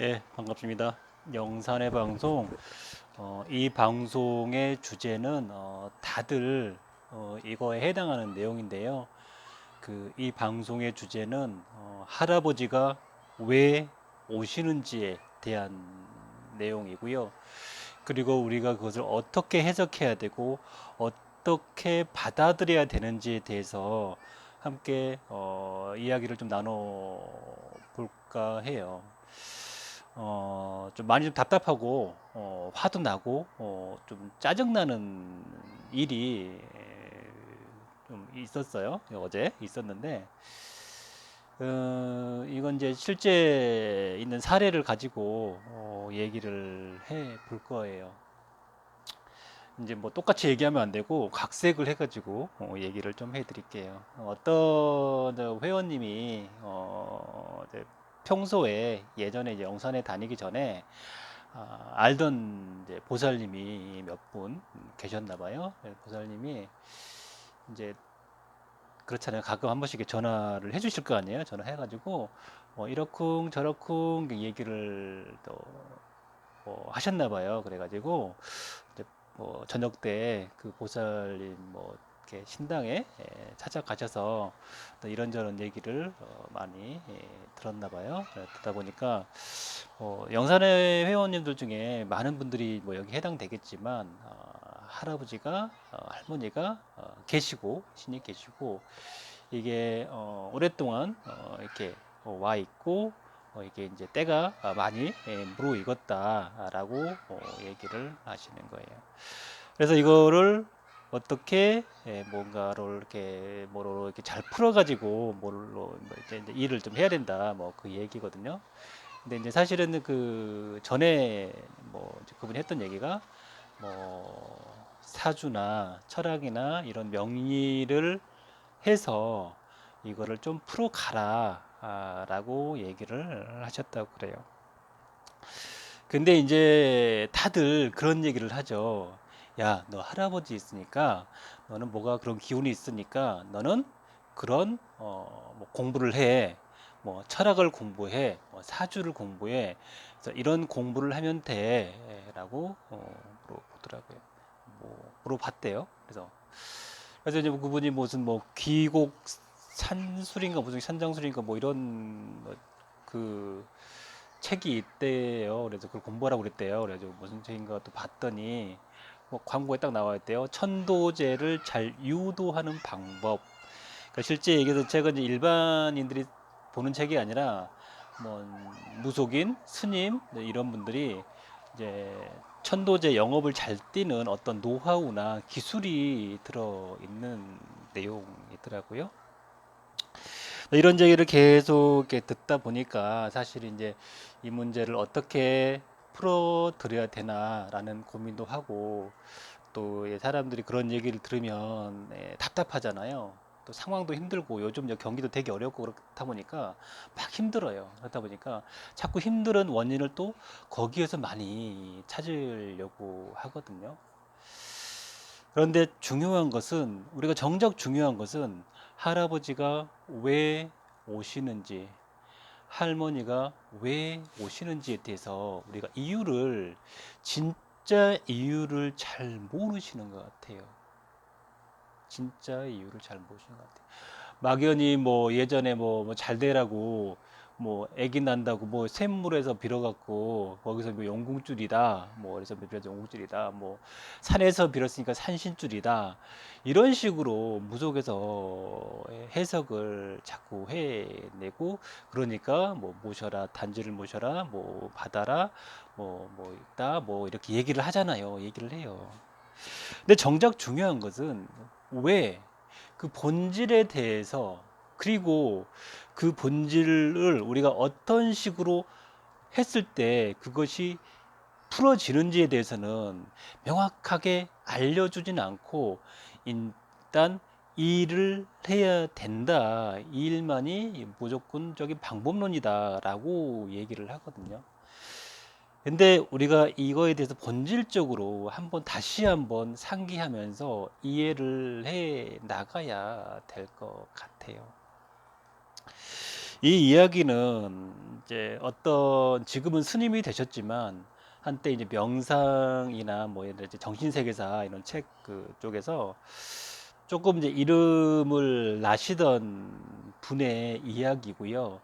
네, 반갑습니다. 영산의 방송. 이 방송의 주제는 다들 이거에 해당하는 내용인데요. 이 방송의 주제는 할아버지가 왜 오시는지에 대한 내용이고요. 그리고 우리가 그것을 어떻게 해석해야 되고 어떻게 받아들여야 되는지에 대해서 함께 이야기를 좀 나눠 볼까 해요. 좀 많이 좀 답답하고, 화도 나고, 좀 짜증나는 일이 좀 있었어요. 어제 있었는데, 이건 이제 실제 있는 사례를 가지고, 얘기를 해 볼 거예요. 이제 뭐 똑같이 얘기하면 안 되고, 각색을 해가지고, 얘기를 좀 해 드릴게요. 어떤 저 회원님이, 이제 평소에 예전에 이제 영산에 다니기 전에 알던 이제 보살님이 몇 분 계셨나 봐요. 보살님이 이제 그렇잖아요. 가끔 한 번씩 전화를 해주실 거 아니에요. 전화해가지고 이러쿵 저러쿵 얘기를 또 하셨나 봐요. 그래가지고 이제 뭐 저녁 때 그 보살님 뭐 이렇게 신당에 찾아가셔서 또 이런저런 얘기를 많이 들었나 봐요. 듣다 보니까 영산의 회원님들 중에 많은 분들이 뭐 여기 해당되겠지만 할아버지가 할머니가 계시고 신이 계시고 이게 오랫동안 이렇게 와 있고 이게 이제 때가 많이 무르익었다라고 얘기를 하시는 거예요. 그래서 이거를 어떻게 뭔가를 이렇게 뭐로 이렇게 잘 풀어가지고 뭐로 뭐 이제 일을 좀 해야 된다 뭐 그 얘기거든요. 근데 이제 사실은 그 전에 뭐 이제 그분이 했던 얘기가 뭐 사주나 철학이나 이런 명리를 해서 이거를 좀 풀어가라 라고 얘기를 하셨다고 그래요. 근데 이제 다들 그런 얘기를 하죠. 야, 너 할아버지 있으니까 너는 뭐가 그런 기운이 있으니까 너는 그런 뭐 공부를 해. 뭐 철학을 공부해. 뭐 사주를 공부해. 그래서 이런 공부를 하면 돼라고 물어보더라고요. 뭐 물어봤대요. 그래서 이제 그분이 무슨 뭐 귀곡 산술인가 무슨 산장술인가 뭐 이런 뭐그 책이 있대요. 그래서 그걸 공부하라고 그랬대요. 그래서 무슨 책인가 또 봤더니 뭐 광고에 딱 나와 있대요. 천도제를 잘 유도하는 방법. 그러니까 실제 얘기해서 책은 이제 일반인들이 보는 책이 아니라 뭐 무속인, 스님 네, 이런 분들이 이제 천도제 영업을 잘 뛰는 어떤 노하우나 기술이 들어 있는 내용이더라고요. 이런 얘기를 계속 이렇게 듣다 보니까 사실 이제 이 문제를 어떻게 풀어드려야 되나라는 고민도 하고 또 사람들이 그런 얘기를 들으면 답답하잖아요. 또 상황도 힘들고 요즘 경기도 되게 어렵고 그렇다 보니까 막 힘들어요. 그렇다 보니까 자꾸 힘든 원인을 또 거기에서 많이 찾으려고 하거든요. 그런데 중요한 것은 우리가 정작 중요한 것은 할아버지가 왜 오시는지 할머니가 왜 오시는지에 대해서 우리가 진짜 이유를 잘 모르시는 것 같아요. 진짜 이유를 잘 모르시는 것 같아요. 막연히 뭐 예전에 뭐 잘 되라고 뭐 아기 난다고 뭐 샘물에서 빌어갖고 거기서 뭐 용궁줄이다 뭐 그래서 빌어서 용궁줄이다 뭐 산에서 빌었으니까 산신줄이다 이런 식으로 무속에서 해석을 자꾸 해내고 그러니까 뭐 모셔라 단지를 모셔라 뭐 받아라 뭐 있다 뭐 이렇게 얘기를 하잖아요. 얘기를 해요. 근데 정작 중요한 것은 왜 그 본질에 대해서 그리고 그 본질을 우리가 어떤 식으로 했을 때 그것이 풀어지는지에 대해서는 명확하게 알려주진 않고 일단 이 일을 해야 된다. 이 일만이 무조건적인 방법론이다라고 얘기를 하거든요. 근데 우리가 이거에 대해서 본질적으로 다시 한번 상기하면서 이해를 해 나가야 될 것 같아요. 이 이야기는 이제 어떤 지금은 스님이 되셨지만 한때 이제 명상이나 뭐 예를 들어 이제 정신세계사 이런 책 그 쪽에서 조금 이제 이름을 나시던 분의 이야기고요.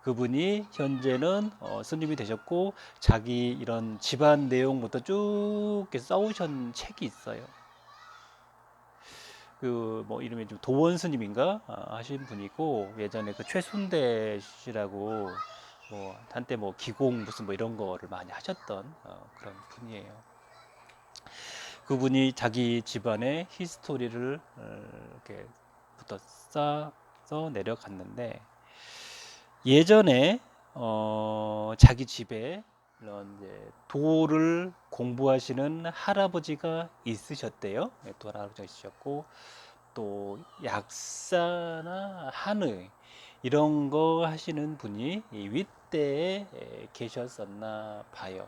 그분이 현재는 스님이 되셨고 자기 이런 집안 내용부터 쭉 이렇게 써오신 책이 있어요. 그 뭐 이름이 좀 도원 스님인가 하신 분이고 예전에 그 최순대 씨라고 뭐 한때 뭐 기공 무슨 뭐 이런 거를 많이 하셨던 그런 분이에요. 그분이 자기 집안의 히스토리를 이렇게부터 쌓아서 내려갔는데 예전에 자기 집에 이런 이제 도를 공부하시는 할아버지가 있으셨대요. 네, 도 할아버지가 있으셨고 또 약사나 한의 이런 거 하시는 분이 이 윗대에 계셨었나 봐요.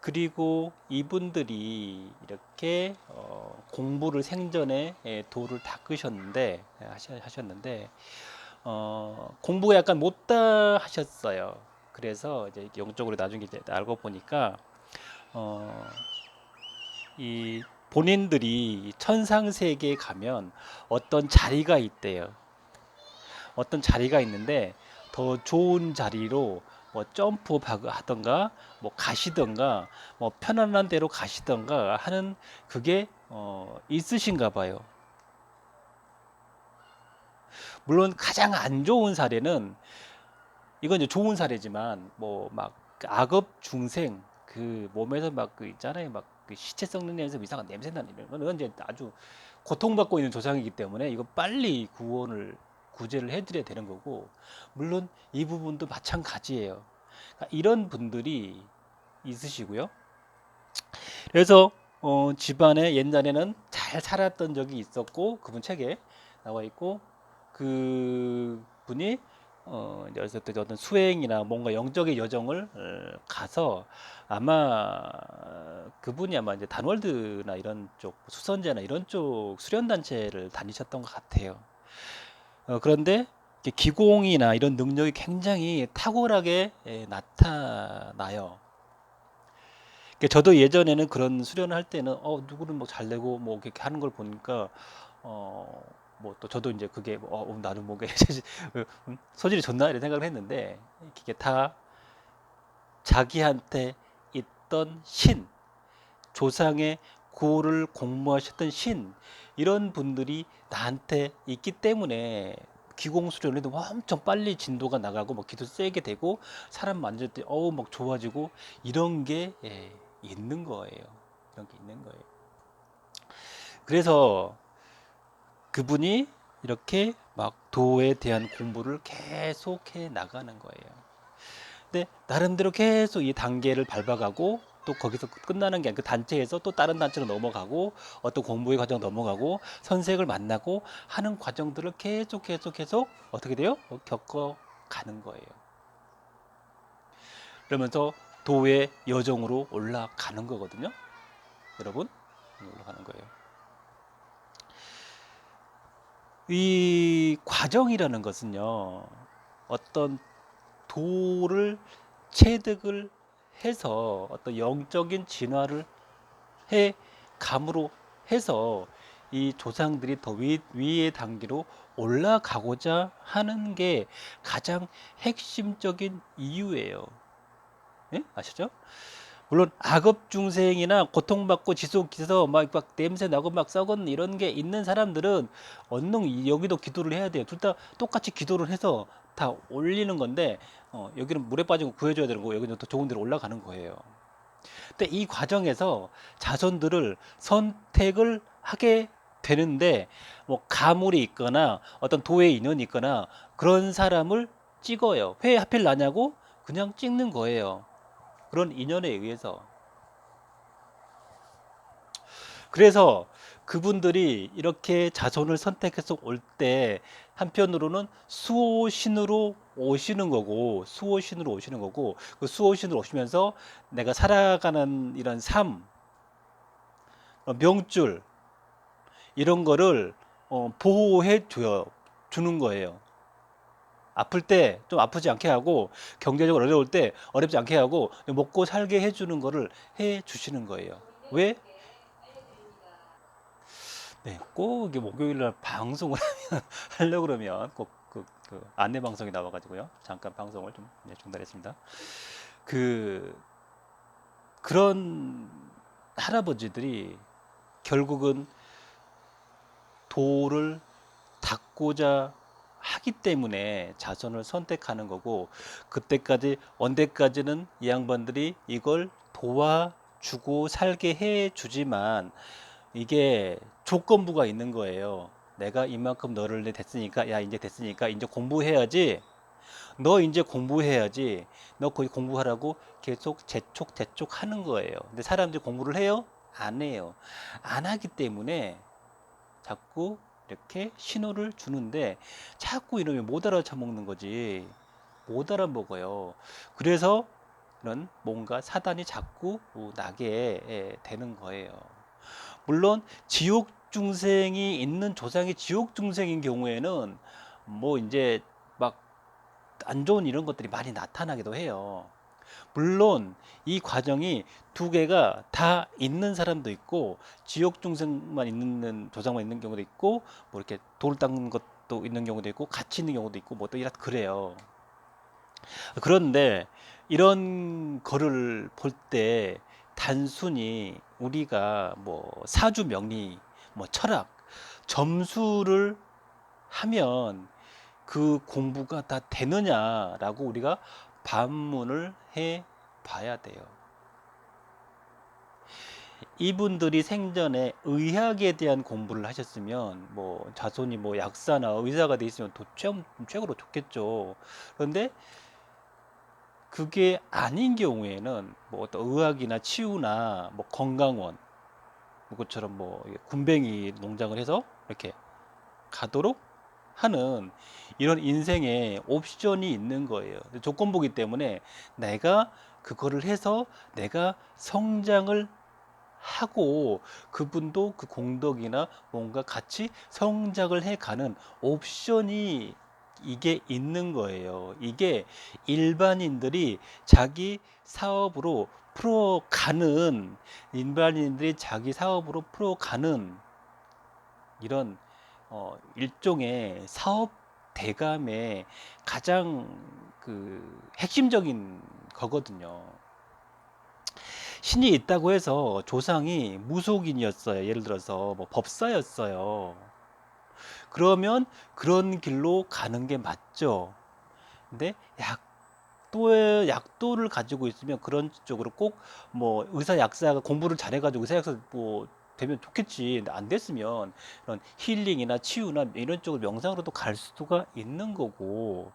그리고 이분들이 이렇게 공부를 생전에 도를 닦으셨는데 하셨는데 공부가 약간 못다 하셨어요. 그래서 이제 영적으로 나중에 이제 알고 보니까 어, 이 본인들이 천상 세계에 가면 어떤 자리가 있대요. 어떤 자리가 있는데 더 좋은 자리로 뭐 점프 하던가 뭐 가시던가 뭐 편안한 데로 가시던가 하는 그게 있으신가 봐요. 물론 가장 안 좋은 사례는 이건 이제 좋은 사례지만 뭐 막 악업 중생 그 몸에서 막 그 있잖아요. 막 그 시체 썩는 냄새 이상한 냄새 나는 이런 거는 이제 아주 고통받고 있는 조상이기 때문에 이거 빨리 구제를 해드려야 되는 거고 물론 이 부분도 마찬가지예요. 그러니까 이런 분들이 있으시고요. 그래서 집안에 옛날에는 잘 살았던 적이 있었고 그분 책에 나와 있고 그 분이 이제 어렸을 때 어떤 수행이나 뭔가 영적인 여정을 가서 아마 그분이 아마 이제 단월드나 이런 쪽 수선제나 이런 쪽 수련 단체를 다니셨던 것 같아요. 그런데 기공이나 이런 능력이 굉장히 탁월하게 나타나요. 저도 예전에는 그런 수련을 할 때는 누구는 뭐 잘 되고 뭐 이렇게 하는 걸 보니까 뭐 또 저도 이제 그게 나는 뭐게 소질이 좋나 이런 생각을 했는데 이게 다 자기한테 있던 신, 조상의 구호를 공모하셨던 신 이런 분들이 나한테 있기 때문에 기공 수련을 해도 엄청 빨리 진도가 나가고 뭐 기도 세게 되고 사람 만질 때 막 좋아지고 이런 게 있는 거예요. 이런 게 있는 거예요. 그래서 그분이 이렇게 막 도에 대한 공부를 계속해 나가는 거예요. 근데 나름대로 계속 이 단계를 밟아가고 또 거기서 끝나는 게 아니라 그 단체에서 또 다른 단체로 넘어가고 어떤 공부의 과정 넘어가고 선생을 만나고 하는 과정들을 계속 어떻게 돼요? 겪어가는 거예요. 그러면서 도의 여정으로 올라가는 거거든요. 여러분, 올라가는 거예요. 이 과정이라는 것은요, 어떤 도를 체득을 해서 어떤 영적인 진화를 해 감으로 해서 이 조상들이 더 위의 단계로 올라가고자 하는 게 가장 핵심적인 이유예요. 예? 아시죠? 물론 악업 중생이나 고통받고 지속해서 막 냄새 나고 막 썩은 이런 게 있는 사람들은 얼른 여기도 기도를 해야 돼요. 둘 다 똑같이 기도를 해서 다 올리는 건데 여기는 물에 빠지고 구해줘야 되는 거고 여기는 더 좋은 데로 올라가는 거예요. 근데 이 과정에서 자손들을 선택을 하게 되는데 뭐 가물이 있거나 어떤 도의 인연이 있거나 그런 사람을 찍어요. 왜 하필 나냐고 그냥 찍는 거예요. 그런 인연에 의해서. 그래서 그분들이 이렇게 자손을 선택해서 올 때 한편으로는 수호신으로 오시는 거고 그 수호신으로 오시면서 내가 살아가는 이런 삶, 명줄 이런 거를 보호해 주는 거예요. 아플 때 좀 아프지 않게 하고, 경제적으로 어려울 때 어렵지 않게 하고, 먹고 살게 해주는 거를 해 주시는 거예요. 왜? 네, 꼭 이게 목요일 날 방송을 하려고 그러면 꼭 그 안내 방송이 나와가지고요. 잠깐 방송을 좀 중단했습니다. 그 그런 할아버지들이 결국은 도를 닦고자 하기 때문에 자손을 선택하는 거고, 그때까지 언제까지는 이 양반들이 이걸 도와주고 살게 해 주지만, 이게 조건부가 있는 거예요. 내가 이만큼 너를 됐으니까, 야 이제 됐으니까 이제 공부해야지. 너 이제 공부해야지. 너 거기 공부하라고 계속 재촉 하는 거예요. 근데 사람들이 공부를 해요? 안 해요. 안 하기 때문에 자꾸 이렇게 신호를 주는데, 자꾸 이러면 못 알아쳐먹는 거지. 못 알아먹어요. 그래서 이런 뭔가 사단이 자꾸 나게 되는 거예요. 물론 지옥 중생이 있는 조상이 지옥 중생인 경우에는 뭐 이제 막 안 좋은 이런 것들이 많이 나타나기도 해요. 물론 이 과정이 두 개가 다 있는 사람도 있고, 지옥 중생만 있는 조상만 있는 경우도 있고, 뭐 이렇게 돌 닦는 것도 있는 경우도 있고, 같이 있는 경우도 있고, 뭐 또 이렇 그래요. 그런데 이런 거를 볼 때 단순히 우리가 뭐 사주 명리, 뭐 철학, 점수를 하면 그 공부가 다 되느냐라고 우리가 반문을 해 봐야 돼요. 이분들이 생전에 의학에 대한 공부를 하셨으면 뭐 자손이 뭐 약사나 의사가 돼 있으면 최고로 좋겠죠. 그런데 그게 아닌 경우에는 뭐 어떤 의학이나 치유나 뭐 건강원, 그것처럼 뭐 군뱅이 농장을 해서 이렇게 가도록 하는 이런 인생의 옵션이 있는 거예요. 조건보기 때문에 내가 그거를 해서 내가 성장을 하고, 그분도 그 공덕이나 뭔가 같이 성장을 해가는 옵션이 이게 있는 거예요. 이게 일반인들이 자기 사업으로 풀어가는, 일반인들이 자기 사업으로 풀어가는 이런 일종의 사업 대감의 가장 그 핵심적인 거거든요. 신이 있다고 해서 조상이 무속인이었어요. 예를 들어서 뭐 법사였어요. 그러면 그런 길로 가는 게 맞죠. 근데 약도를 가지고 있으면 그런 쪽으로 꼭 뭐 의사 약사가 공부를 잘해가지고 의사 약사 뭐 되면 좋겠지. 근데 안 됐으면 이런 힐링이나 치유나 이런 쪽으로 명상으로도 갈 수가 있는 거고,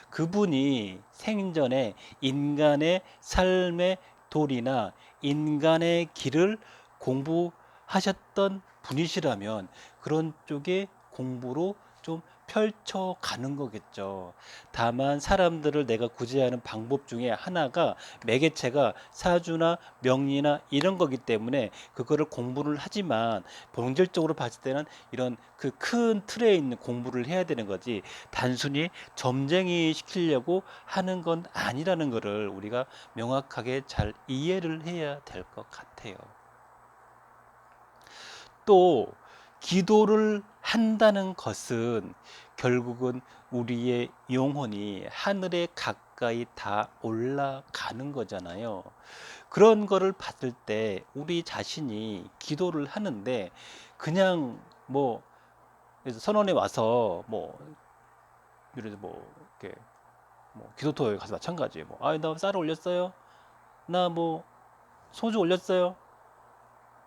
그분이 생전에 인간의 삶의 도리나 인간의 길을 공부하셨던 분이시라면 그런 쪽의 공부로 좀 펼쳐가는 거겠죠. 다만 사람들을 내가 구제하는 방법 중에 하나가, 매개체가 사주나 명리나 이런 거기 때문에 그거를 공부를 하지만, 본질적으로 봤을 때는 이런 그 큰 틀에 있는 공부를 해야 되는 거지, 단순히 점쟁이 시키려고 하는 건 아니라는 거를 우리가 명확하게 잘 이해를 해야 될 것 같아요. 또 기도를 한다는 것은 결국은 우리의 영혼이 하늘에 가까이 다 올라가는 거잖아요. 그런 거를 봤을 때 우리 자신이 기도를 하는데, 그냥 뭐 그래서 선원에 와서 뭐 예를 들어 뭐 이렇게 뭐 기도터에 가서 마찬가지예요. 뭐, 나 쌀을 올렸어요. 나 뭐 소주 올렸어요.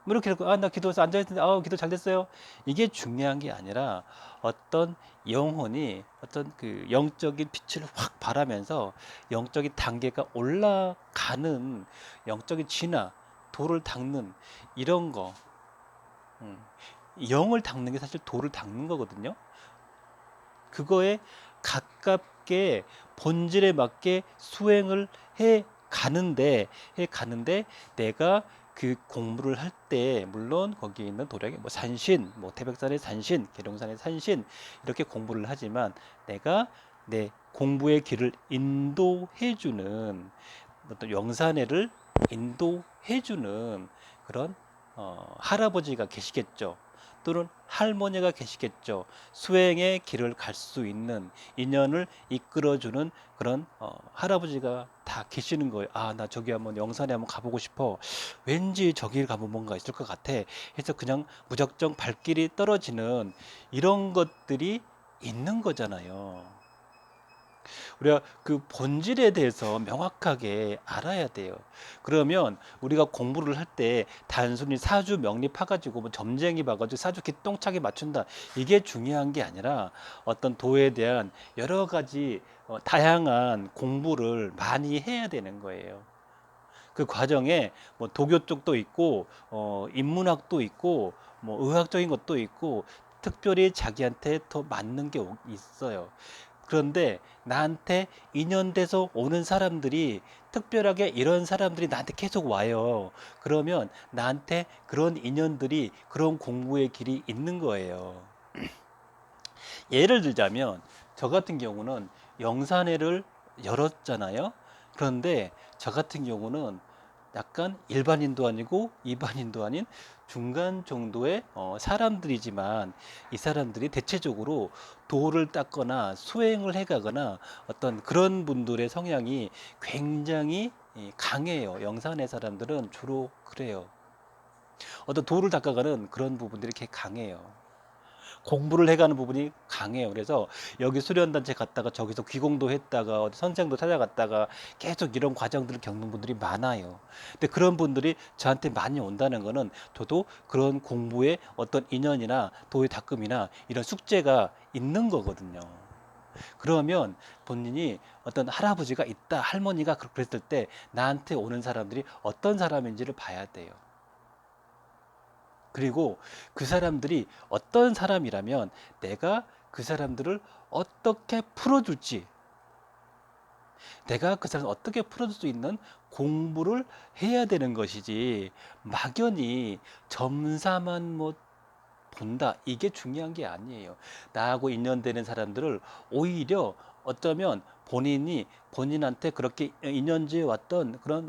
뭐 이렇게 해놓고, 나 기도해서 앉아있는데, 기도 잘 됐어요. 이게 중요한 게 아니라, 어떤 영혼이 어떤 그 영적인 빛을 확 발하면서 영적인 단계가 올라가는, 영적인 진화, 도를 닦는 이런 거. 음, 영을 닦는 게 사실 도를 닦는 거거든요. 그거에 가깝게 본질에 맞게 수행을 해 가는데 내가 그 공부를 할 때, 물론 거기에 있는 도량의 뭐 산신, 뭐 태백산의 산신, 계룡산의 산신, 이렇게 공부를 하지만 내가 내 공부의 길을 인도해주는 어떤 영산회를 인도해주는 그런 할아버지가 계시겠죠. 또는 할머니가 계시겠죠. 수행의 길을 갈 수 있는 인연을 이끌어주는 그런 할아버지가 다 계시는 거예요. 아, 나 저기 한번 영산에 한번 가보고 싶어. 왠지 저길 가면 뭔가 있을 것 같아. 해서 그냥 무작정 발길이 떨어지는 이런 것들이 있는 거잖아요. 우리가 그 본질에 대해서 명확하게 알아야 돼요. 그러면 우리가 공부를 할 때 단순히 사주 명리 파가지고 뭐 점쟁이 봐가지고 사주 기똥차게 맞춘다 이게 중요한 게 아니라 어떤 도에 대한 여러 가지 다양한 공부를 많이 해야 되는 거예요. 그 과정에 뭐 도교 쪽도 있고 인문학도 있고 뭐 의학적인 것도 있고 특별히 자기한테 더 맞는 게 있어요. 그런데 나한테 인연돼서 오는 사람들이 특별하게 이런 사람들이 나한테 계속 와요. 그러면 나한테 그런 인연들이 그런 공부의 길이 있는 거예요. 예를 들자면 저 같은 경우는 영산회를 열었잖아요. 그런데 저 같은 경우는 약간 일반인도 아니고 이반인도 아닌 중간 정도의 사람들이지만 이 사람들이 대체적으로 도를 닦거나 수행을 해가거나 어떤 그런 분들의 성향이 굉장히 강해요. 영산의 사람들은 주로 그래요. 어떤 도를 닦아가는 그런 부분들이 이렇게 강해요. 공부를 해가는 부분이 강해요. 그래서 여기 수련단체 갔다가 저기서 귀공도 했다가 어디 선생도 찾아갔다가 계속 이런 과정들을 겪는 분들이 많아요. 근데 그런 분들이 저한테 많이 온다는 거는 저도 그런 공부에 어떤 인연이나 도의 닦음이나 이런 숙제가 있는 거거든요. 그러면 본인이 어떤 할아버지가 있다, 할머니가 그랬을 때 나한테 오는 사람들이 어떤 사람인지를 봐야 돼요. 그리고 그 사람들이 어떤 사람이라면 내가 그 사람들을 어떻게 풀어줄지, 내가 그 사람을 어떻게 풀어줄 수 있는 공부를 해야 되는 것이지, 막연히 점사만 뭐 본다, 이게 중요한 게 아니에요. 나하고 인연되는 사람들을 오히려 어쩌면 본인이 본인한테 그렇게 인연지에 왔던 그런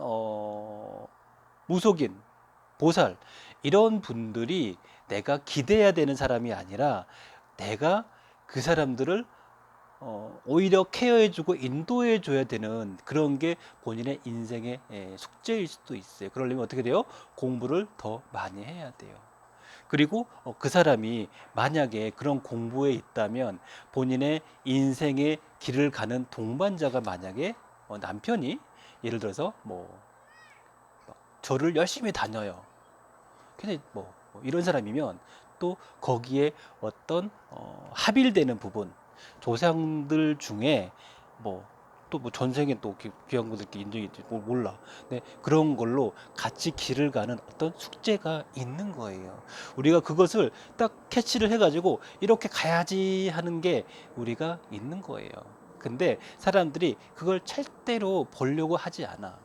무속인 보살 이런 분들이 내가 기대해야 되는 사람이 아니라 내가 그 사람들을 오히려 케어해주고 인도해줘야 되는 그런 게 본인의 인생의 숙제일 수도 있어요. 그러려면 어떻게 돼요? 공부를 더 많이 해야 돼요. 그리고 그 사람이 만약에 그런 공부에 있다면 본인의 인생의 길을 가는 동반자가 만약에 남편이 예를 들어서 뭐 절을 열심히 다녀요. 근데 뭐 이런 사람이면 또 거기에 어떤 합일되는 부분 조상들 중에 뭐 또 뭐 전생에 또 귀한 분들께 인정이 있지 뭐 몰라. 네, 그런 걸로 같이 길을 가는 어떤 숙제가 있는 거예요. 우리가 그것을 딱 캐치를 해가지고 이렇게 가야지 하는 게 우리가 있는 거예요. 근데 사람들이 그걸 절대로 보려고 하지 않아.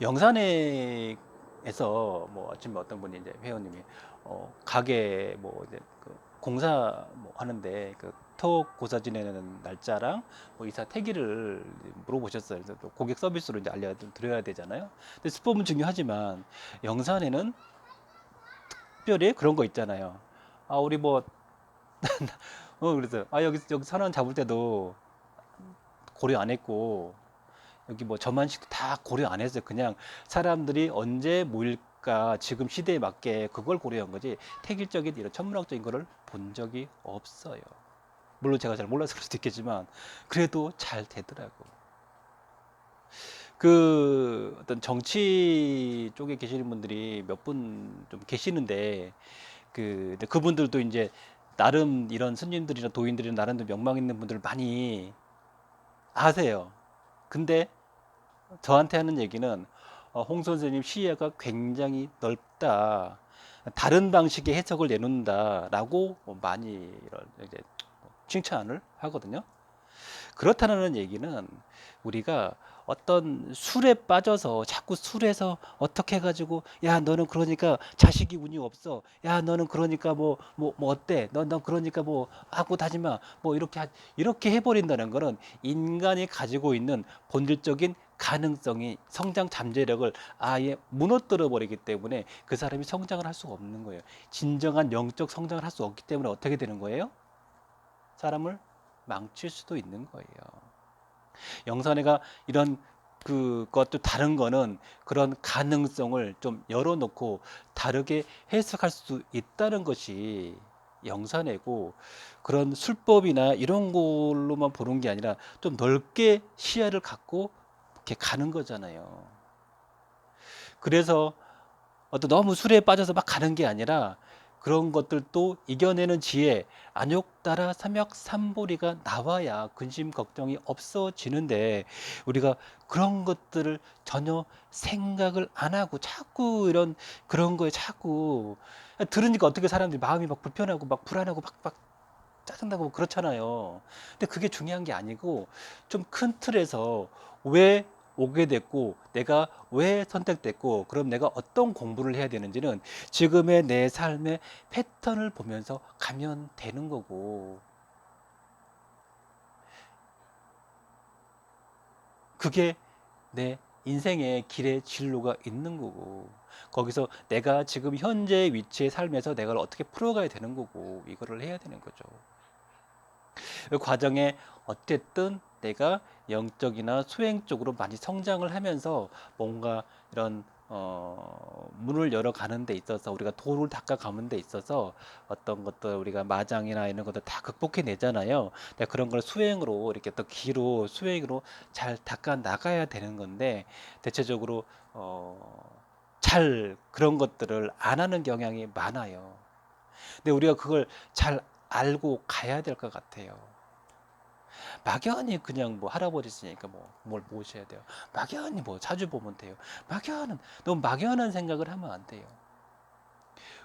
영산에서 뭐 아침에 어떤 분이 이제 회원님이 가게 뭐 이제 그 공사 뭐 하는데 그 토목 고사 지내는 날짜랑 뭐 이사 태기를 물어보셨어요. 그래서 또 고객 서비스로 이제 알려드려야 되잖아요. 근데 수법은 중요하지만 영산에는 특별히 그런 거 있잖아요. 아 우리 뭐 그래서 아 여기 선원 잡을 때도 고려 안 했고 여기 뭐 저만식도 다 고려 안 했어요. 그냥 사람들이 언제 모일까 지금 시대에 맞게 그걸 고려한 거지 택일적인 이런 천문학적인 거를 본 적이 없어요. 물론 제가 잘 몰라서 그럴 수도 있겠지만 그래도 잘 되더라고. 그 어떤 정치 쪽에 계시는 분들이 몇 분 좀 계시는데 근데 그분들도 이제 나름 이런 스님들이나 도인들이나 나름 명망 있는 분들 많이 아세요. 근데 저한테 하는 얘기는 홍 선생님 시야가 굉장히 넓다. 다른 방식의 해석을 내놓는다라고 많이 이제 칭찬을 하거든요. 그렇다는 얘기는 우리가 어떤 술에 빠져서 자꾸 술에서 어떻게 해가지고 야 너는 그러니까 자식이 운이 없어. 야 너는 그러니까 뭐 어때? 넌 그러니까 뭐 하고 다지마. 뭐 이렇게 해버린다는 거는 인간이 가지고 있는 본질적인 가능성이 성장 잠재력을 아예 무너뜨려 버리기 때문에 그 사람이 성장을 할 수가 없는 거예요. 진정한 영적 성장을 할 수 없기 때문에 어떻게 되는 거예요? 사람을 망칠 수도 있는 거예요. 영선이가 이런 그것도 다른 거는 그런 가능성을 좀 열어놓고 다르게 해석할 수 있다는 것이 영산이고 그런 술법이나 이런 걸로만 보는 게 아니라 좀 넓게 시야를 갖고 이렇게 가는 거잖아요. 그래서 너무 술에 빠져서 막 가는 게 아니라 그런 것들도 이겨내는 지혜, 안욕따라 삼약삼보리가 나와야 근심 걱정이 없어지는데 우리가 그런 것들을 전혀 생각을 안 하고 자꾸 이런 그런 거에 자꾸 들으니까 어떻게 사람들이 마음이 막 불편하고 막 불안하고 막 짜증나고 그렇잖아요. 근데 그게 중요한 게 아니고 좀 큰 틀에서 왜 오게 됐고 내가 왜 선택됐고 그럼 내가 어떤 공부를 해야 되는지는 지금의 내 삶의 패턴을 보면서 가면 되는 거고 그게 내 인생의 길의 진로가 있는 거고 거기서 내가 지금 현재 위치의 삶에서 내가 어떻게 풀어가야 되는 거고 이거를 해야 되는 거죠. 그 과정에 어쨌든 내가 영적이나 수행 쪽으로 많이 성장을 하면서 뭔가 이런 문을 열어가는 데 있어서 우리가 돌을 닦아가는 데 있어서 어떤 것들 우리가 마장이나 이런 것들 다 극복해 내잖아요. 근데 그런 걸 수행으로 이렇게 또 기로 수행으로 잘 닦아 나가야 되는 건데 대체적으로 잘 그런 것들을 안 하는 경향이 많아요. 근데 우리가 그걸 잘 알고 가야 될 것 같아요. 막연히 그냥 뭐 할아버지 있으니까 뭐 뭘 모셔야 돼요. 막연히 뭐 자주 보면 돼요. 너무 막연한 생각을 하면 안 돼요.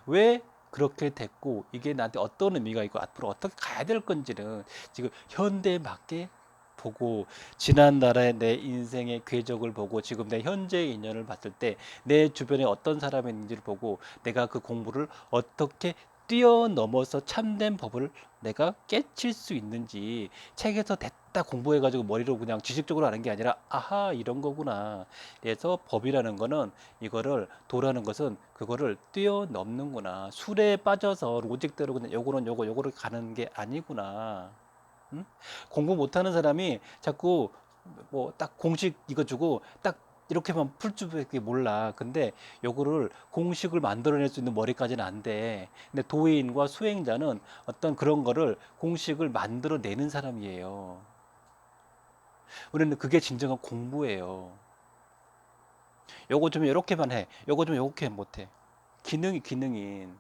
왜 그렇게 됐고 이게 나한테 어떤 의미가 있고 앞으로 어떻게 가야 될 건지는 지금 현대에 맞게 보고 지난날의 내 인생의 궤적을 보고 지금 내 현재의 인연을 봤을 때 내 주변에 어떤 사람이 있는지를 보고 내가 그 공부를 어떻게 뛰어넘어서 참된 법을 내가 깨칠 수 있는지 책에서 됐다 공부해가지고 머리로 그냥 지식적으로 아는 게 아니라 아하 이런 거구나. 그래서 법이라는 거는 이거를 도라는 것은 그거를 뛰어넘는구나. 술에 빠져서 로직대로 그냥 요거는 요거를 가는 게 아니구나. 응? 공부 못하는 사람이 자꾸 뭐 딱 공식 이거 주고 딱 이렇게만 풀 줄밖에 몰라. 근데 요거를 공식을 만들어낼 수 있는 머리까지는 안 돼. 근데 도인과 수행자는 어떤 그런 거를 공식을 만들어내는 사람이에요. 우리는 그게 진정한 공부예요. 요거 좀 이렇게만 해. 요거 좀 이렇게 못해. 기능인.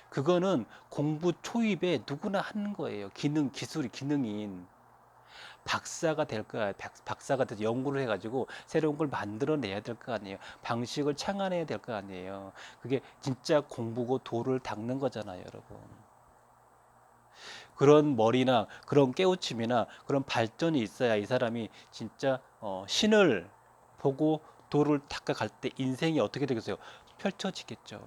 그거는 공부 초입에 누구나 하는 거예요. 기술이 기능인. 박사가 될 거야. 박사가 돼서 연구를 해가지고 새로운 걸 만들어내야 될 거 아니에요. 방식을 창안해야 될 거 아니에요. 그게 진짜 공부고 도를 닦는 거잖아요, 여러분. 그런 머리나 그런 깨우침이나 그런 발전이 있어야 이 사람이 진짜 신을 보고 도를 닦아갈 때 인생이 어떻게 되겠어요? 펼쳐지겠죠.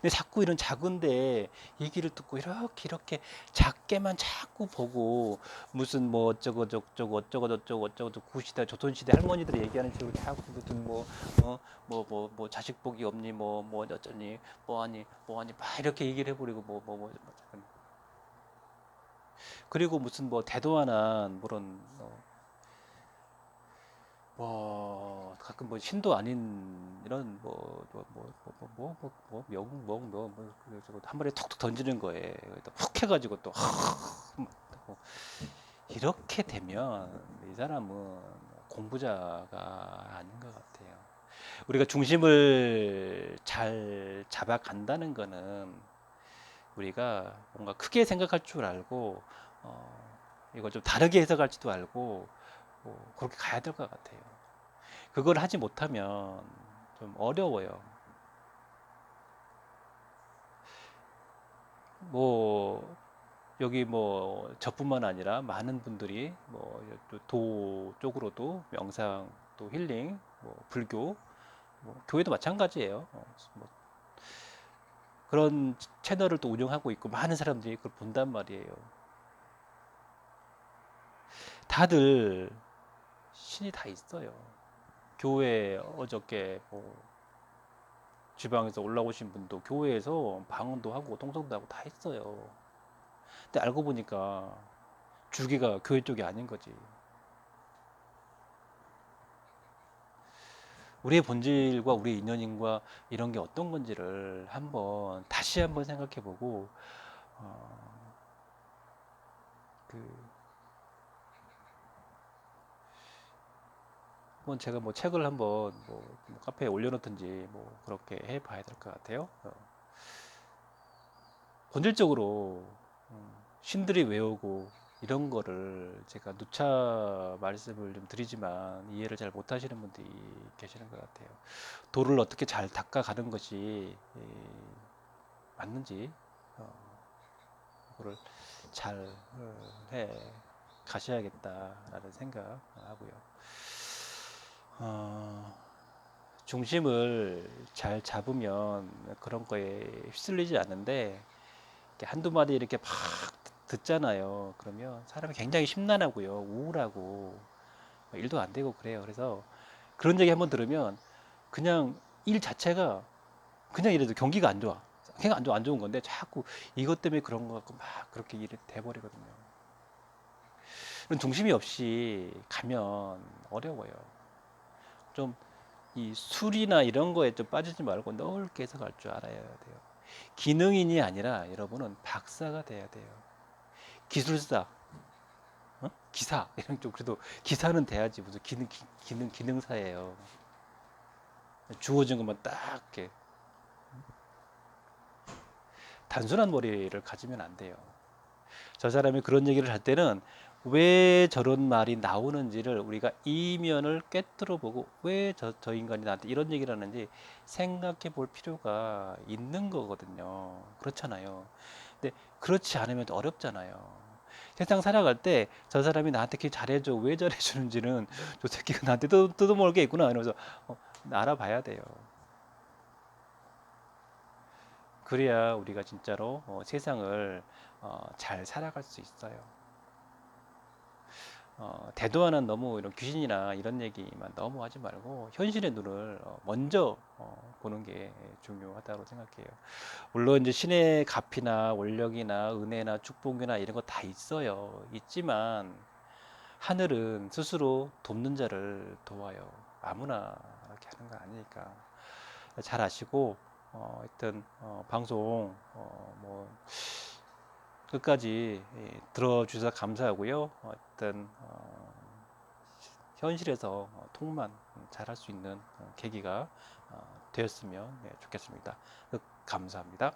근데 자꾸 이런 작은데 얘기를 듣고 이렇게 작게만 자꾸 보고 무슨 뭐 어쩌고 저쩌고 어쩌고 저쩌고 어쩌고 저 구시대 조선시대 할머니들이 얘기하는 식으로 자꾸 무슨 뭐 자식 복이 없니 뭐 어쩌니 뭐하니 막 이렇게 얘기를 해버리고 그리고 무슨 뭐 대도하는 그런 뭐 가끔 뭐 신도 아닌 이런 명한 번에 툭툭 던지는 거에 훅 해가지고 또 이렇게 되면 이 사람은 공부자가 아닌 것 같아요. 우리가 중심을 잘 잡아간다는 거는 우리가 뭔가 크게 생각할 줄 알고 이걸 좀 다르게 해석할지도 알고 그렇게 가야 될 것 같아요. 그걸 하지 못하면 좀 어려워요. 뭐 여기 뭐 저뿐만 아니라 많은 분들이 뭐도 쪽으로도 명상 또 힐링 뭐 불교 뭐 교회도 마찬가지예요. 뭐 그런 채널을 또 운영하고 있고 많은 사람들이 그걸 본단 말이에요. 다들 신이 다 있어요. 교회 어저께 뭐 지방에서 올라오신 분도 교회에서 방언도 하고 통성도 하고 다 했어요. 근데 알고 보니까 주기가 교회 쪽이 아닌 거지. 우리의 본질과 우리의 인연인과 이런 게 어떤 건지를 다시 한번 생각해 보고, 어, 그, 한번 제가 뭐 책을 한번 뭐 카페에 올려놓든지 뭐 그렇게 해 봐야 될 것 같아요. 본질적으로 신들이 왜 오고 이런 거를 제가 누차 말씀을 좀 드리지만 이해를 잘 못하시는 분들이 계시는 것 같아요. 도를 어떻게 잘 닦아가는 것이 맞는지 그거를 잘 해 가셔야겠다라는 생각하고요. 어, 중심을 잘 잡으면 그런 거에 휩쓸리지 않는데 이렇게 한두 마디 이렇게 막 듣잖아요. 그러면 사람이 굉장히 심란하고요, 우울하고 일도 안 되고 그래요. 그래서 그런 얘기 한번 들으면 그냥 일 자체가 그냥 이래도 경기가 안 좋아. 그냥 안 좋은 건데 자꾸 이것 때문에 그런 거 같고 막 그렇게 일이 돼버리거든요. 그런 중심이 없이 가면 어려워요. 좀 이 술이나 이런 거에 좀 빠지지 말고 넓게 해서 갈 줄 알아야 돼요. 기능인이 아니라 여러분은 박사가 돼야 돼요. 기술사, 기사 이런 좀 그래도 기사는 돼야지 무슨 기능사예요. 주어진 것만 딱 이렇게 단순한 머리를 가지면 안 돼요. 저 사람이 그런 얘기를 할 때는 왜 저런 말이 나오는지를 우리가 이면을 꿰뚫어 보고 왜 저 인간이 나한테 이런 얘기를 하는지 생각해 볼 필요가 있는 거거든요. 그렇잖아요. 근데 그렇지 않으면 어렵잖아요. 세상 살아갈 때 저 사람이 나한테 이렇게 잘해줘 왜 잘해주는지는 저 새끼가 나한테 뜯어먹을 게 있구나 이러면서 알아봐야 돼요. 그래야 우리가 진짜로 세상을 잘 살아갈 수 있어요. 대도하는 너무 이런 귀신이나 이런 얘기만 너무 하지 말고 현실의 눈을 먼저 보는 게 중요하다고 생각해요. 물론 이제 신의 값이나 원력이나 은혜나 축복이나 이런 거 다 있어요. 있지만 하늘은 스스로 돕는 자를 도와요. 아무나 이렇게 하는 거 아니니까 잘 아시고 하여튼 방송 뭐 끝까지 들어주셔서 감사하고요. 어떤 현실에서 통만 잘할 수 있는 계기가 되었으면 좋겠습니다. 감사합니다.